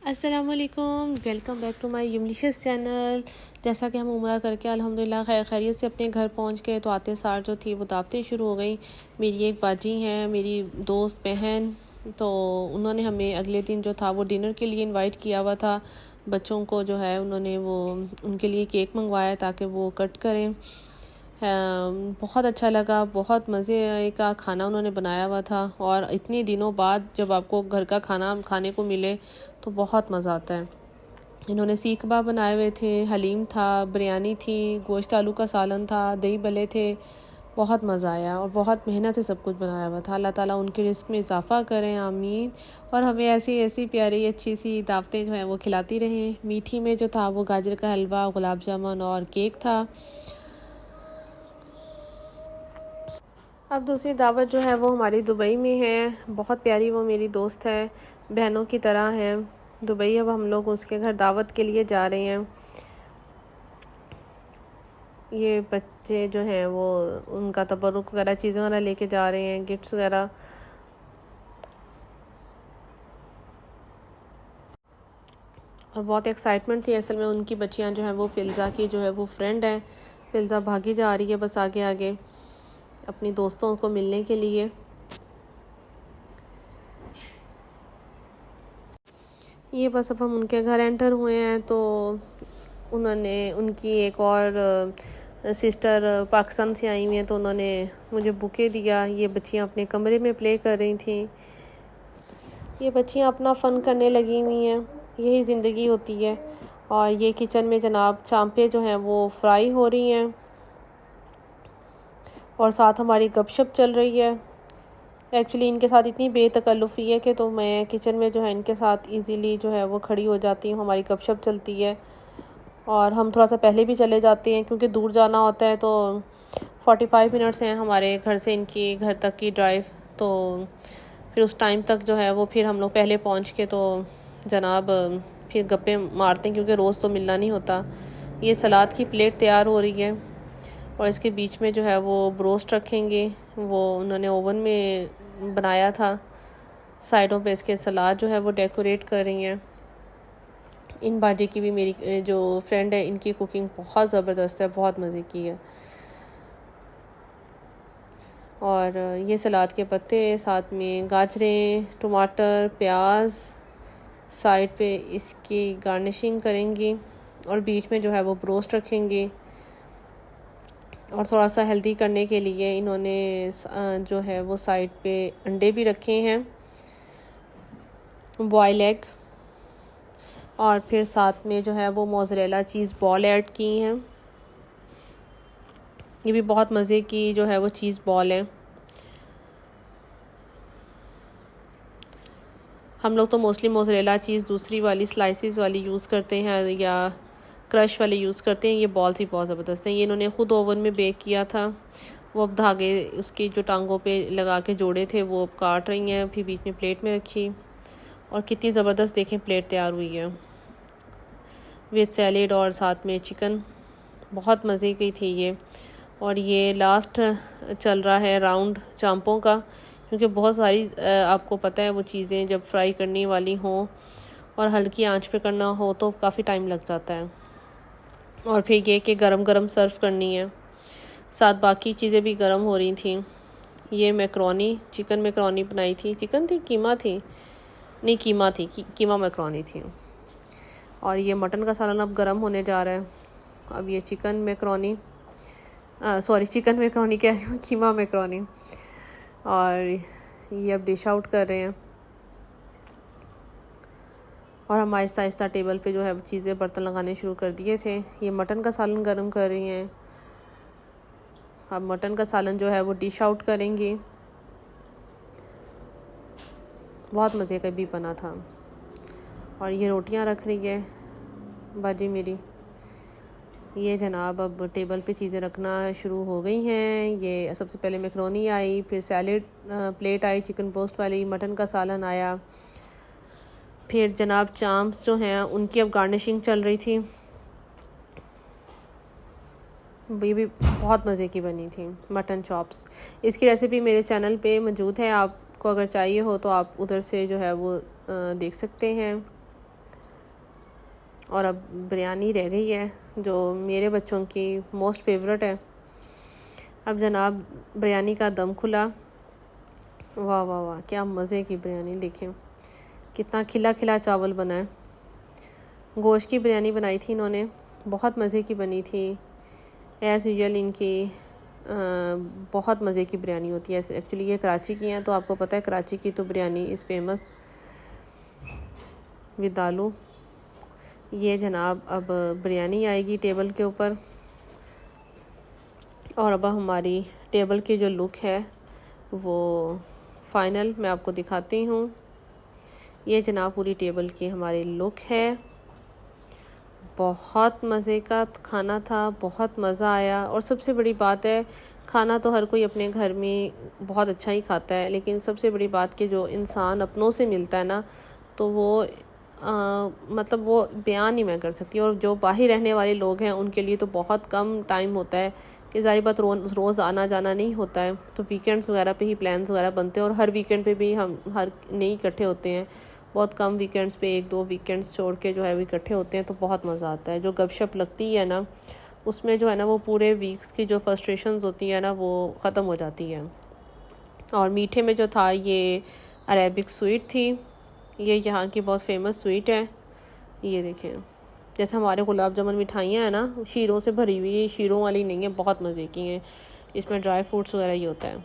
अस्सलामुअलैकुम, welcome back to my yumlicious channel. जैसा कि हम उम्रा करके अल्हम्दुलिल्लाह खैरियत से अपने घर पहुंच गए, तो आते सार जो थी वो दावतें शुरू हो गई। मेरी एक बाजी हैं, मेरी दोस्त बहन, तो उन्होंने हमें अगले दिन जो था वो डिनर के लिए इनवाइट किया हुआ था। बच्चों को जो है उन्होंने वो उनके लिए केक मंगवाया ताकि वो कट करें। बहुत अच्छा लगा, बहुत मज़े का खाना उन्होंने बनाया हुआ था। और इतने दिनों बाद जब आपको घर का खाना खाने को मिले तो बहुत मज़ा आता है। इन्होंने सीख कबाब बनाए हुए थे, हलीम था, बिरयानी थी, गोश्त आलू का सालन था, दही भल्ले थे। बहुत मज़ा आया और बहुत मेहनत से सब कुछ बनाया हुआ था। अल्लाह ताला उनके रिस्क में इजाफ़ा करें, आमीन। और हमें ऐसी ऐसी प्यारी अच्छी सी दावतें जो हैं वो खिलाती रहें। मीठी में जो था वो गाजर का हलवा, गुलाब जामुन और केक था। अब दूसरी दावत जो है वो हमारी दुबई में है। बहुत प्यारी वो मेरी दोस्त है, बहनों की तरह है। दुबई अब हम लोग उसके घर दावत के लिए जा रहे हैं। ये बच्चे जो हैं वो उनका तबरुक वगैरह चीज़ें वगैरह लेके जा रहे हैं, गिफ्ट्स वगैरह। और बहुत एक्साइटमेंट थी। असल में उनकी बच्चियां जो हैं वो फ़िज़ा की जो है वो फ्रेंड है। फ़िज़ा भागी जा रही है बस आगे आगे अपनी दोस्तों को मिलने के लिए। ये बस अब हम उनके घर एंटर हुए हैं, तो उन्होंने उनकी एक और सिस्टर पाकिस्तान से आई हुई हैं, तो उन्होंने मुझे बुके दिया। ये बच्चियां अपने कमरे में प्ले कर रही थी। ये बच्चियां अपना फ़न करने लगी हुई हैं, यही ज़िंदगी होती है। और ये किचन में जनाब चांपे जो हैं वो फ्राई हो रही हैं और साथ हमारी गपशप चल रही है। एक्चुअली इनके साथ इतनी बेतकल्लुफ़ी है कि तो मैं किचन में जो है इनके साथ इजीली जो है वो खड़ी हो जाती हूँ, हमारी गपशप चलती है। और हम थोड़ा सा पहले भी चले जाते हैं क्योंकि दूर जाना होता है, तो 45 मिनट्स हैं हमारे घर से इनकी घर तक की ड्राइव। तो फिर उस टाइम तक जो है वो फिर हम लोग पहले पहुंच के तो जनाब फिर गप्पे मारते हैं, क्योंकि रोज़ तो मिलना नहीं होता। ये सलाद की प्लेट तैयार हो रही है और इसके बीच में जो है वो ब्रोस्ट रखेंगे। वो उन्होंने ओवन में बनाया था। साइडों पे इसके सलाद जो है वो डेकोरेट कर रही हैं। इन बाजी की भी मेरी जो फ्रेंड है, इनकी कुकिंग बहुत ज़बरदस्त है, बहुत मज़े की है। और ये सलाद के पत्ते, साथ में गाजरें, टमाटर, प्याज, साइड पे इसकी गार्निशिंग करेंगी और बीच में जो है वो ब्रोस्ट रखेंगी। और थोड़ा सा हेल्दी करने के लिए इन्होंने जो है वो साइड पे अंडे भी रखे हैं, बॉयल एग। और फिर साथ में जो है वो मोज़रेला चीज़ बॉल ऐड की हैं। ये भी बहुत मज़े की जो है वो चीज़ बॉल है। हम लोग तो मोस्टली मोज़रेला चीज़ दूसरी वाली स्लाइसिस वाली यूज़ करते हैं या क्रश वाली यूज़ करते हैं। ये बॉल्स ही बहुत ज़बरदस्त हैं। ये इन्होंने ख़ुद ओवन में बेक किया था। वो अब धागे उसकी जो टांगों पे लगा के जोड़े थे वो अब काट रही हैं, फिर बीच में प्लेट में रखी। और कितनी ज़बरदस्त देखें प्लेट तैयार हुई है विद सैलेड और साथ में चिकन। बहुत मज़े की थी ये। और ये लास्ट चल रहा है राउंड चांपों का, क्योंकि बहुत सारी आपको पता है वो चीज़ें जब फ्राई करने वाली हों और हल्की आंच पे करना हो तो काफ़ी टाइम लग जाता है। और फिर ये कि गरम गरम सर्व करनी है। साथ बाकी चीज़ें भी गरम हो रही थी। ये मैक्रोनी, चिकन मैक्रोनी बनाई थी। चिकन थी, कीमा थी, नहीं कीमा थी, कीमा मैक्रोनी थी। और ये मटन का सालन अब गरम होने जा रहा है। अब ये chicken macaroni, sorry chicken macaroni कह रही हूँ, कीमा मैक्रोनी। और ये अब डिश आउट कर रहे हैं और हम आहिस्ता आहिस्ता टेबल पे जो है चीज़ें बर्तन लगाने शुरू कर दिए थे। ये मटन का सालन गरम कर रही हैं। अब मटन का सालन जो है वो डिश आउट करेंगी। बहुत मज़े का भी बना था। और ये रोटियां रख रही है बाजी मेरी। ये जनाब अब टेबल पे चीज़ें रखना शुरू हो गई हैं। ये सबसे पहले मैक्रोनी आई, फिर सैलेड प्लेट आई चिकन पोस्ट वाली, मटन का सालन आया, फिर जनाब चाम्प्स जो हैं उनकी अब गार्निशिंग चल रही थी। ये भी बहुत मज़े की बनी थी, मटन चॉप्स। इसकी रेसिपी मेरे चैनल पे मौजूद है, आपको अगर चाहिए हो तो आप उधर से जो है वो देख सकते हैं। और अब बिरयानी रह गई है जो मेरे बच्चों की मोस्ट फेवरेट है। अब जनाब बिरयानी का दम खुला। वाह वाह वाह, क्या मज़े की बिरयानी, देखें कितना खिला खिला चावल बना है। गोश्त की बिरयानी बनाई थी इन्होंने, बहुत मज़े की बनी थी। एज़ यूजुअल इनकी बहुत मज़े की बिरयानी होती है। एक्चुअली ये कराची की हैं, तो आपको पता है कराची की तो बिरयानी इज़ फेमस विद आलू। ये जनाब अब बिरयानी आएगी टेबल के ऊपर, और अब हमारी टेबल की जो लुक है वो फाइनल मैं आपको दिखाती हूँ। ये जनाब पूरी टेबल की हमारी लुक है। बहुत मज़े का खाना था, बहुत मज़ा आया। और सबसे बड़ी बात है, खाना तो हर कोई अपने घर में बहुत अच्छा ही खाता है, लेकिन सबसे बड़ी बात कि जो इंसान अपनों से मिलता है ना, तो वो मतलब वो बयान नहीं मैं कर सकती। और जो बाहर रहने वाले लोग हैं उनके लिए तो बहुत कम टाइम होता है कि ज़ाहिर बात रोज़ आना जाना नहीं होता है, तो वीकेंड्स वगैरह पे ही प्लान्स वगैरह बनते हैं। और हर वीकेंड पे भी हम हर नहीं इकट्ठे होते हैं, बहुत कम वीकेंड्स पे, 1-2 वीकेंड्स छोड़ के जो है वो इकट्ठे होते हैं, तो बहुत मज़ा आता है। जो गपशप लगती है ना उसमें जो है ना वो पूरे वीक्स की जो फ्रस्ट्रेशंस होती है ना वो ख़त्म हो जाती है। और मीठे में जो था ये अरेबिक स्वीट थी, ये यहाँ की बहुत फेमस स्वीट है। ये देखें, जैसे हमारे गुलाब जामुन मिठाइयाँ हैं ना, शीरों से भरी हुई, ये शीरों वाली नहीं है, बहुत मज़े की हैं। इसमें ड्राई फ्रूट्स वगैरह ही होता है।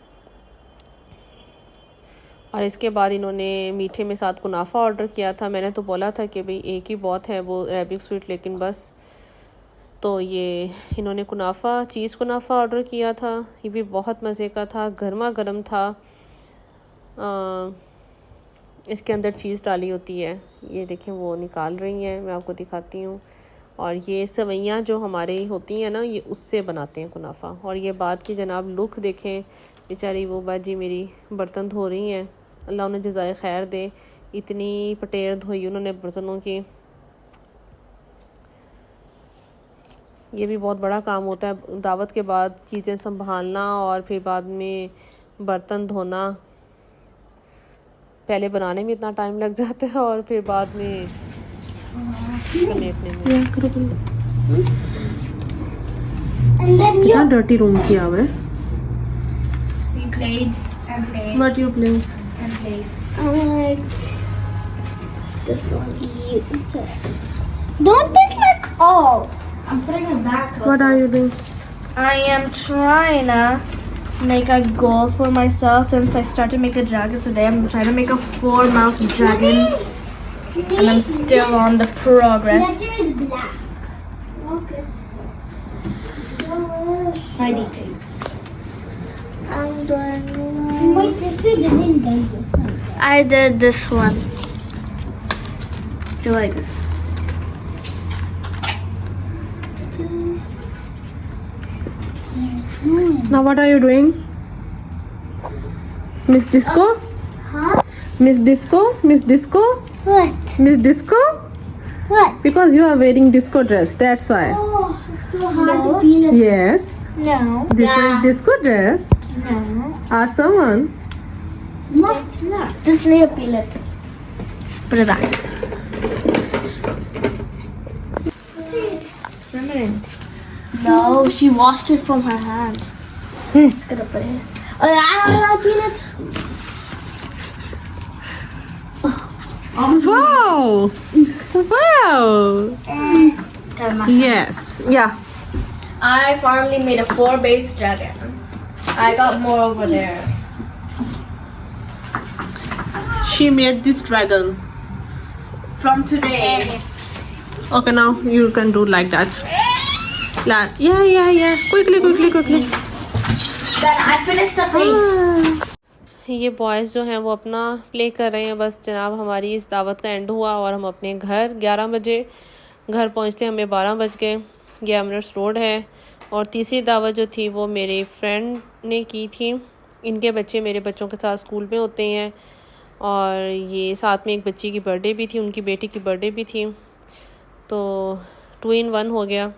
और इसके बाद इन्होंने मीठे में साथ कुनाफा ऑर्डर किया था। मैंने तो बोला था कि भाई एक ही बहुत है वो अरेबिक स्वीट, लेकिन बस तो ये इन्होंने कुनाफा, चीज़ कुनाफा ऑर्डर किया था। ये भी बहुत मज़े का था, गर्मा गर्म था। इसके अंदर चीज़ डाली होती है। ये देखें वो निकाल रही हैं, मैं आपको दिखाती हूँ। और ये सवैयाँ जो हमारे होती हैं ना, ये उससे बनाते हैं कुनाफा। और ये बात की जनाब लुक देखें, बेचारी वो बाजी मेरी बर्तन धो रही हैं, अल्लाह उन्हें जज़ाए खैर दे। इतनी पटेर धोई उन्होंने बर्तनों की। ये भी बहुत बड़ा काम होता है, दावत के बाद चीज़ें संभालना और फिर बाद में बर्तन धोना। पहले बनाने में इतना टाइम लग जाता है और फिर बाद में समेटने में। कितना डर्टी रूम किया हुआ है। What you play? I like this one. Yes. Don't take like all. I'm putting it back. What are you doing? I am trying to make a goal for myself since I started to make the dragons today. I'm trying to make a 4-mouth dragon. And I'm still on the progress. Is black. Okay. I need to. I'm doing. My sister didn't get this one. I did this one. Do you like this? Now what are you doing? Miss Disco? Huh? Miss Disco? Miss Disco? What? Miss Disco? What? Because you are wearing disco dress, that's why. Oh, it's so hard to feel it. Yes. No. This is disco dress. No. Ask someone. No. It's not. Just need to peel it. Just put it back. No, she washed it from her hand. Just gonna put it. Oh, I don't know how to peel it. Wow! Wow! Yes. Yeah. I finally made a 4-base dragon. I got more over there. She made this dragon. From today. Okay, now you can do like that. Yeah. Quickly. Then I finished the face. ये boys जो हैं वो अपना play कर रहे हैं। बस जनाब हमारी इस दावत का एंड हुआ और हम अपने घर 11 बजे घर पहुंचते हमें 12 बज गए। ये एमरेट्स रोड है। और तीसरी दावत जो थी वो मेरी फ्रेंड ने की थी। इनके बच्चे मेरे बच्चों के साथ स्कूल में होते हैं, और ये साथ में एक बच्ची की बर्थडे भी थी, उनकी बेटी की बर्थडे भी थी, तो 2 in 1 हो गया।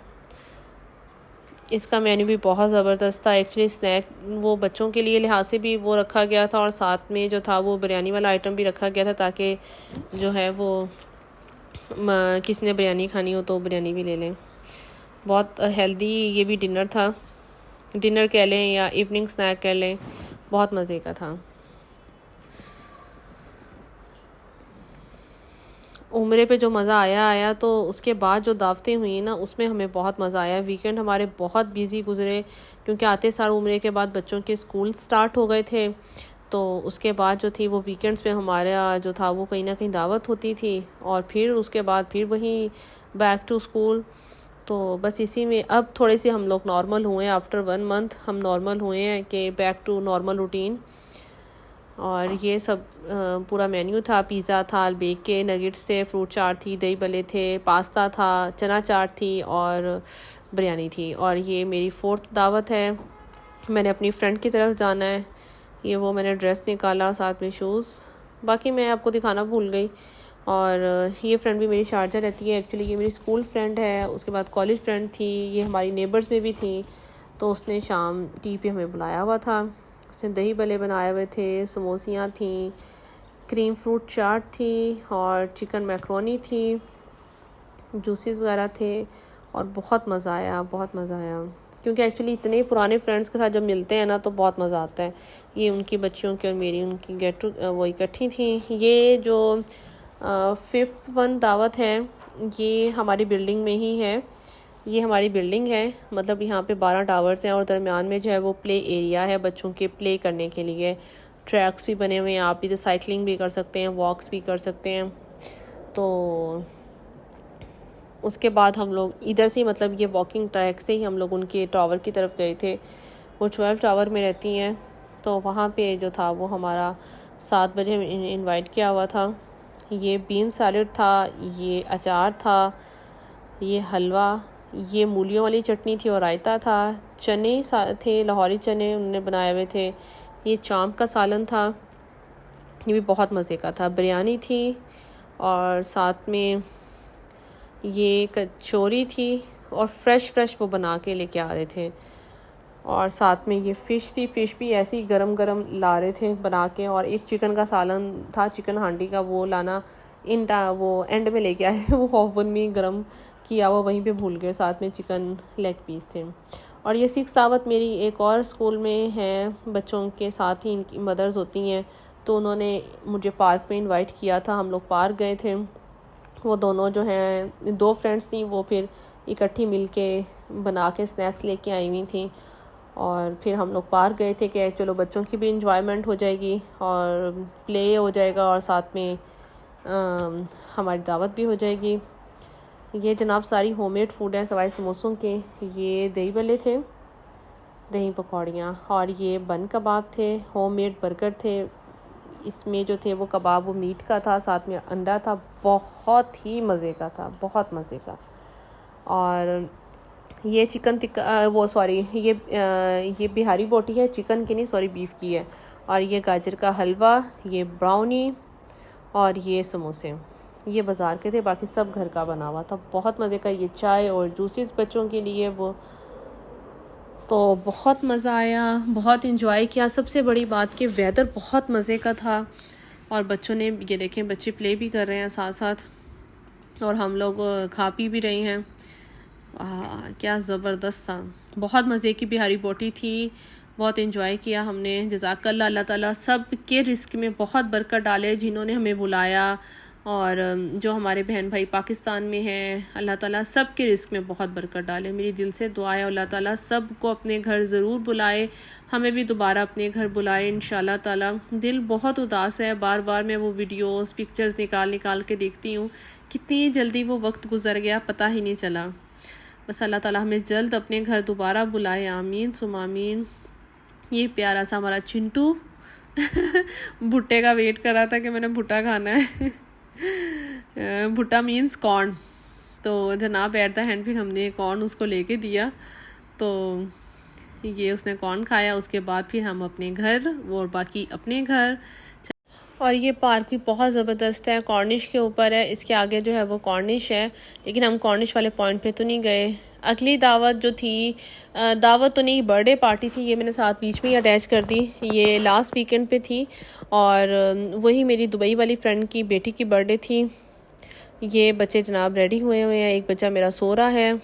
इसका मेन्यू भी बहुत ज़बरदस्त था। एक्चुअली स्नैक वो बच्चों के लिए लिहाज से भी वो रखा गया था, और साथ में जो था वो बिरयानी वाला आइटम भी रखा गया था, ताकि जो है वो किसी ने बिरयानी खानी हो तो बिरयानी भी ले लें। बहुत हेल्दी ये भी डिनर था, डिनर कह लें या इवनिंग स्नैक कह लें, बहुत मज़े का था। उम्रे पे जो मज़ा आया तो उसके बाद जो दावतें हुई ना उसमें हमें बहुत मज़ा आया। वीकेंड हमारे बहुत बिजी गुजरे क्योंकि आते साल उम्रे के बाद बच्चों के स्कूल स्टार्ट हो गए थे, तो उसके बाद जो थी वो वीकेंड्स पे हमारा जो था वो कहीं ना कहीं दावत होती थी और फिर उसके बाद फिर वही बैक टू स्कूल। तो बस इसी में अब थोड़े से हम लोग नॉर्मल हुए, आफ्टर 1 मंथ हम नॉर्मल हुए हैं कि बैक टू नॉर्मल रूटीन। और ये सब पूरा मेन्यू था, पिज़्ज़ा था, बेक के नगेट्स थे, फ्रूट चाट थी, दही भल्ले थे, पास्ता था, चना चाट थी और बिरयानी थी। और ये मेरी 4th दावत है। मैंने अपनी फ्रेंड की तरफ जाना है, ये वो मैंने ड्रेस निकाला, साथ में शूज़, बाकी मैं आपको दिखाना भूल गई। और ये फ्रेंड भी मेरी शारजा रहती है, एक्चुअली ये मेरी स्कूल फ्रेंड है, उसके बाद कॉलेज फ्रेंड थी, ये हमारी नेबर्स में भी थी। तो उसने शाम टी पे हमें बुलाया हुआ था, उसने दही भल्ले बनाए हुए थे, समोसियाँ थी, क्रीम फ्रूट चाट थी और चिकन मैक्रोनी थी, जूसेस वगैरह थे और बहुत मज़ा आया, बहुत मज़ा आया। क्योंकि एक्चुअली इतने पुराने फ्रेंड्स के साथ जब मिलते हैं ना तो बहुत मज़ा आता है। ये उनकी बच्चियों की और मेरी उनकी वो इकट्ठी थी। ये जो 5th वन दावत है ये हमारी बिल्डिंग में ही है, ये हमारी बिल्डिंग है, मतलब यहाँ पे 12 टावर्स हैं और दरमियान में जो है वो प्ले एरिया है बच्चों के प्ले करने के लिए। ट्रैक्स भी बने हुए हैं, आप इधर साइकिलिंग भी कर सकते हैं, वॉक्स भी कर सकते हैं। तो उसके बाद हम लोग इधर से मतलब ये वॉकिंग ट्रैक से ही हम लोग उनके टावर की तरफ गए थे। वो 12 टावर में रहती हैं, तो वहाँ पे जो था वो हमारा 7 बजे इनवाइट किया हुआ था। ये बीन सैलेड था, ये अचार था, ये हलवा, ये मूलियों वाली चटनी थी और रायता था, चने थे, लाहौरी चने उन्होंने बनाए हुए थे, ये चांप का सालन था, ये भी बहुत मज़े का था, बिरयानी थी और साथ में ये कचौरी थी और फ्रेश वो बना के लेके आ रहे थे। और साथ में ये फ़िश थी, फ़िश भी ऐसे ही गरम ला रहे थे बना के। और एक चिकन का सालन था, चिकन हांडी का, वो लाना वो एंड में लेके आए वो ओवन में गरम किया वो वहीं पे भूल गए। साथ में चिकन लेग पीस थे। और ये 6 दावत मेरी एक और स्कूल में है, बच्चों के साथ ही इनकी मदर्स होती हैं, तो उन्होंने मुझे पार्क में इनवाइट किया था, हम लोग पार्क गए थे। वो दोनों जो हैं 2 फ्रेंड्स थी, वो फिर इकट्ठी मिलके बना के स्नैक्स लेके आई हुई थी और फिर हम लोग पार्क गए थे कि चलो बच्चों की भी इंजॉयमेंट हो जाएगी और प्ले हो जाएगा और साथ में हमारी दावत भी हो जाएगी। ये जनाब सारी होममेड फूड है सवाए समोसों के। ये दही भल्ले थे, दही पकौड़ियाँ, और ये बन कबाब थे, होममेड बर्गर थे। इसमें जो थे वो कबाब वो मीट का था, साथ में अंडा था, बहुत ही मज़े का था, बहुत मज़े का। और ये चिकन टिक्का वो सॉरी ये बिहारी बोटी है, चिकन की नहीं सॉरी बीफ की है। और ये गाजर का हलवा, ये ब्राउनी और ये समोसे, ये बाज़ार के थे, बाकी सब घर का बना हुआ था, बहुत मज़े का। ये चाय और जूसेस बच्चों के लिए वो, तो बहुत मज़ा आया, बहुत इंजॉय किया। सबसे बड़ी बात कि वेदर बहुत मज़े का था और बच्चों ने ये देखें बच्चे प्ले भी कर रहे हैं साथ साथ और हम लोग खा पी भी रहे हैं। क्या ज़बरदस्त था, बहुत मज़े की बिहारी बोटी थी, बहुत इंजॉय किया हमने। जज़ाकल्लाह, अल्लाह ताला सब के रिस्क में बहुत बरकत डाले जिन्होंने हमें बुलाया और जो हमारे बहन भाई पाकिस्तान में हैं, अल्लाह ताला सब के रिस्क में बहुत बरकत डाले। मेरी दिल से दुआ है अल्लाह ताला सब को अपने घर ज़रूर बुलाए, हमें भी दोबारा अपने घर बुलाए इंशाल्लाह ताला। दिल बहुत उदास है, बार बार मैं वो वीडियोस पिक्चर्स निकाल के देखती हूँ, कितनी जल्दी वो वक्त गुजर गया पता ही नहीं चला। बस अल्लाह ताला हमें जल्द अपने घर दोबारा बुलाए, आमीन सुम आमीन। ये प्यारा सा हमारा चिंटू भुट्टे का वेट कर रहा था कि मैंने भुट्टा खाना है भुट्टा मीन्स कॉर्न। तो जनाब एट द हैंड फिर हमने कॉर्न उसको लेके दिया, तो ये उसने कॉर्न खाया। उसके बाद फिर हम अपने घर और बाकी अपने घर। और ये पार्क भी बहुत ज़बरदस्त है, कॉर्निश के ऊपर है, इसके आगे जो है वो कॉर्निश है, लेकिन हम कॉर्निश वाले पॉइंट पे तो नहीं गए। अगली दावत जो थी, दावत तो नहीं बर्थडे पार्टी थी, ये मैंने साथ बीच में ही अटैच कर दी, ये लास्ट वीकेंड पे थी और वही मेरी दुबई वाली फ्रेंड की बेटी की बर्थडे थी। ये बच्चे जनाब रेडी हुए हैं, एक बच्चा मेरा सो रहा है।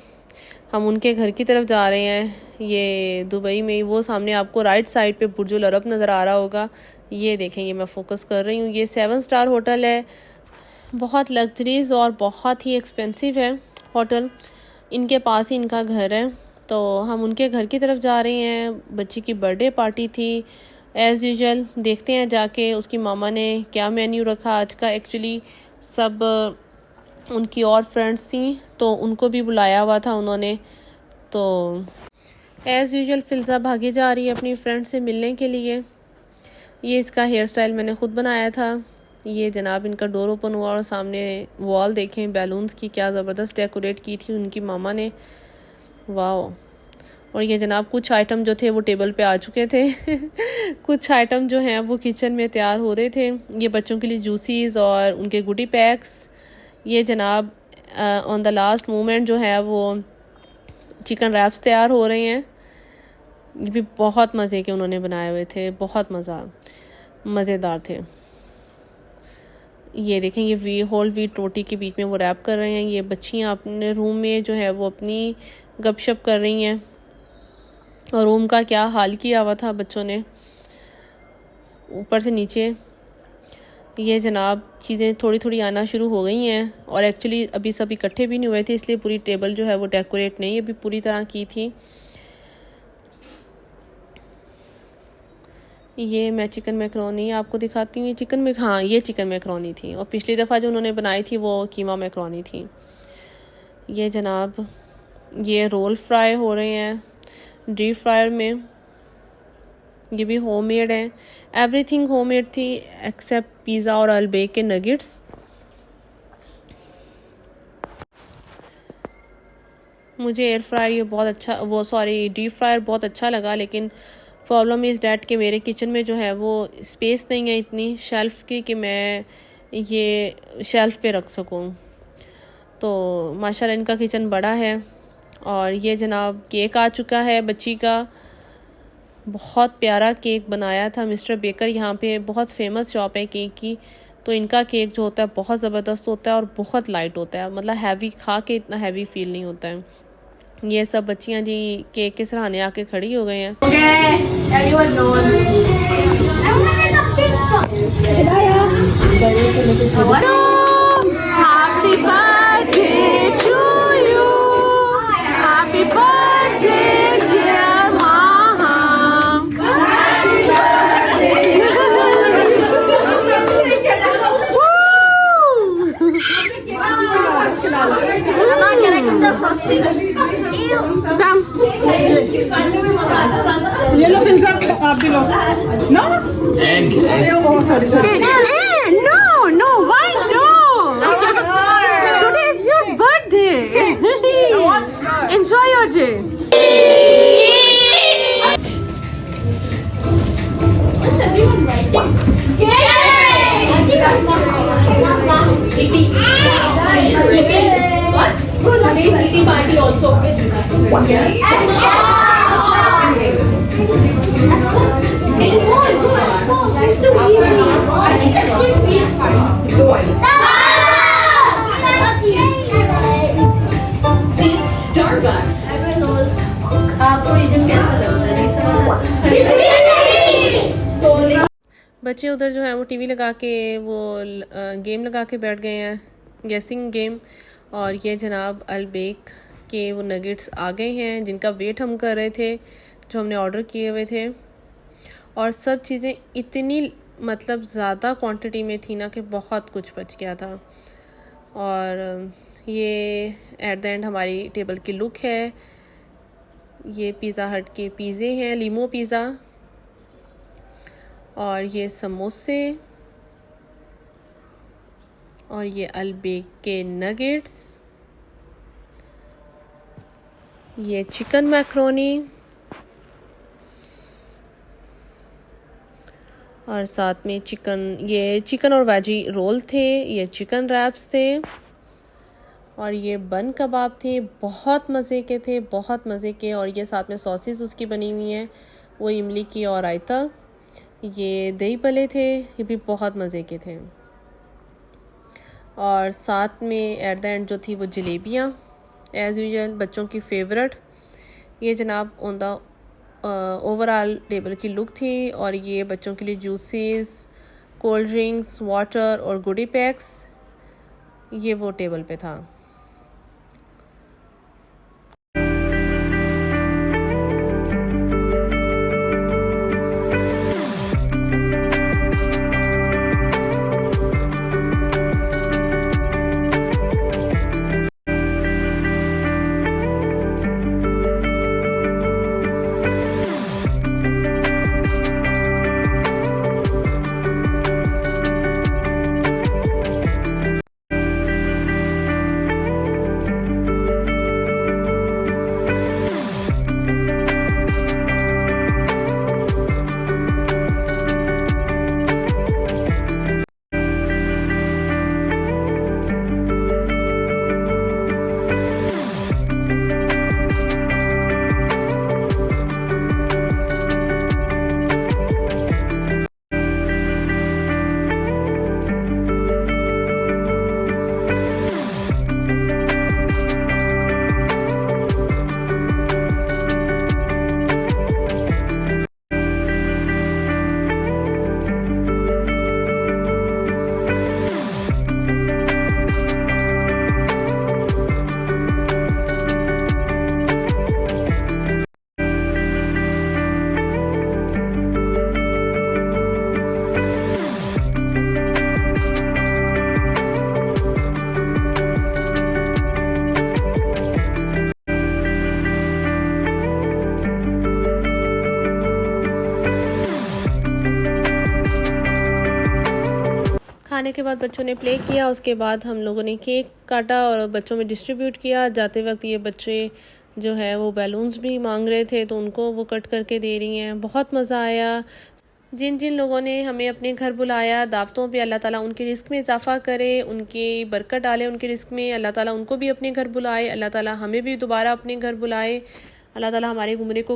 हम उनके घर की तरफ जा रहे हैं। ये दुबई में वो सामने आपको राइट साइड पे बुर्जुल अरब नज़र आ रहा होगा। ये देखें, ये मैं फ़ोकस कर रही हूँ। ये 7 स्टार होटल है, बहुत लग्जरीज और बहुत ही एक्सपेंसिव है होटल। इनके पास ही इनका घर है, तो हम उनके घर की तरफ जा रहे हैं। बच्ची की बर्थडे पार्टी थी एज़ यूजुअल। देखते हैं जाके उसकी मामा ने क्या मेन्यू रखा आज का। एक्चुअली सब उनकी और फ्रेंड्स थी, तो उनको भी बुलाया हुआ था उन्होंने। तो एज़ यूजुअल फ़िज़ा भागी जा रही है अपनी फ्रेंड से मिलने के लिए। ये इसका हेयर स्टाइल मैंने ख़ुद बनाया था। ये जनाब इनका डोर ओपन हुआ और सामने वॉल देखें बैलून्स की क्या ज़बरदस्त डेकोरेट की थी उनकी मामा ने, वाह। और ये जनाब कुछ आइटम जो थे वो टेबल पे आ चुके थे कुछ आइटम जो हैं वो किचन में तैयार हो रहे थे। ये बच्चों के लिए जूसीज और उनके गुडी पैक्स। ये जनाब ऑन द लास्ट मोमेंट जो है वो चिकन रैप्स तैयार हो रहे हैं। ये भी बहुत मज़े के उन्होंने बनाए हुए थे, बहुत मज़ेदार थे। ये देखें, ये होल व्हीट रोटी के बीच में वो रैप कर रहे हैं। ये बच्चियाँ अपने रूम में जो है वो अपनी गपशप कर रही हैं, और रूम का क्या हाल किया हुआ था बच्चों ने ऊपर से नीचे। ये जनाब चीज़ें थोड़ी थोड़ी आना शुरू हो गई हैं, और एक्चुअली अभी सब इकट्ठे भी नहीं हुए थे, इसलिए पूरी टेबल जो है वो डेकोरेट नहीं अभी पूरी तरह की थी। ये मैं चिकन मैकरोनी आपको दिखाती हूँ। ये चिकन मैकरोनी थी, और पिछली दफ़ा जो उन्होंने बनाई थी वो कीमा मैकरोनी थी। ये जनाब ये रोल फ्राई हो रहे हैं डीप फ्रायर में। ये भी होममेड है, एवरीथिंग होममेड थी एक्सेप्ट पिज़्ज़ा और अलबेक के नगेट्स। मुझे एयर फ्रायर ये बहुत अच्छा डीप फ्रायर बहुत अच्छा लगा, लेकिन प्रॉब्लम इज़ डैट कि मेरे किचन में जो है वो स्पेस नहीं है इतनी शेल्फ़ की कि मैं ये शेल्फ़ पे रख सकूं। तो माशाल्लाह इनका किचन बड़ा है। और ये जनाब केक आ चुका है बच्ची का, बहुत प्यारा केक बनाया था मिस्टर बेकर। यहाँ पे बहुत फेमस शॉप है केक की, तो इनका केक जो होता है बहुत ज़बरदस्त होता है और बहुत लाइट होता है, मतलब हैवी खा के इतना हैवी फील नहीं होता है। ये सब बच्चियाँ जी केक के सराहने आके खड़ी हो गए हैं। ये लो फिल्जा, आप भी लो। No sorry No, why no? Today is your birthday. Enjoy your day. बच्चे उधर जो है वो टीवी लगा के वो गेम लगा के बैठ गए हैं, गेसिंग गेम। और ये जनाब अलबेक के वो नगेट्स आ गए हैं जिनका वेट हम कर रहे थे, जो हमने ऑर्डर किए हुए थे। और सब चीज़ें इतनी मतलब ज़्यादा क्वांटिटी में थी ना कि बहुत कुछ बच गया था। और ये एट द एंड हमारी टेबल की लुक है। ये पिज़्ज़ा हट के पिज़्ज़े हैं, लीमो पिज़्ज़ा, और ये समोसे, और ये अलबेक के नगेट्स, ये चिकन मैक्रोनी, और साथ में ये चिकन और वेजी रोल थे, ये चिकन रैप्स थे, और ये बन कबाब थे, बहुत मज़े के थे, बहुत मज़े के। और ये साथ में सॉसेस उसकी बनी हुई हैं, वो इमली की और रायता। ये दही भल्ले थे, ये भी बहुत मज़े के थे। और साथ में एट द एंड जो थी वो जलेबियाँ एज़ यूजुअल बच्चों की फेवरेट। ये जनाब ऑन द ओवरऑल टेबल की लुक थी। और ये बच्चों के लिए जूसेस, कोल्ड ड्रिंक्स, वाटर और गुडी पैक्स, ये वो टेबल पे था। खाने के बाद बच्चों ने प्ले किया, उसके बाद हम लोगों ने केक काटा और बच्चों में डिस्ट्रीब्यूट किया। जाते वक्त ये बच्चे जो है वो बैलून्स भी मांग रहे थे तो उनको वो कट करके दे रही हैं। बहुत मज़ा आया। जिन जिन लोगों ने हमें अपने घर बुलाया दावतों पे, अल्लाह ताला उनके रिस्क में इजाफ़ा करे, उनकी बरकत डाले उनके रिस्क में। अल्लाह ताला उनको भी अपने घर बुलाए, अल्लाह ताला हमें भी दोबारा अपने घर बुलाए। अल्लाह ताला हमारे उम्रे को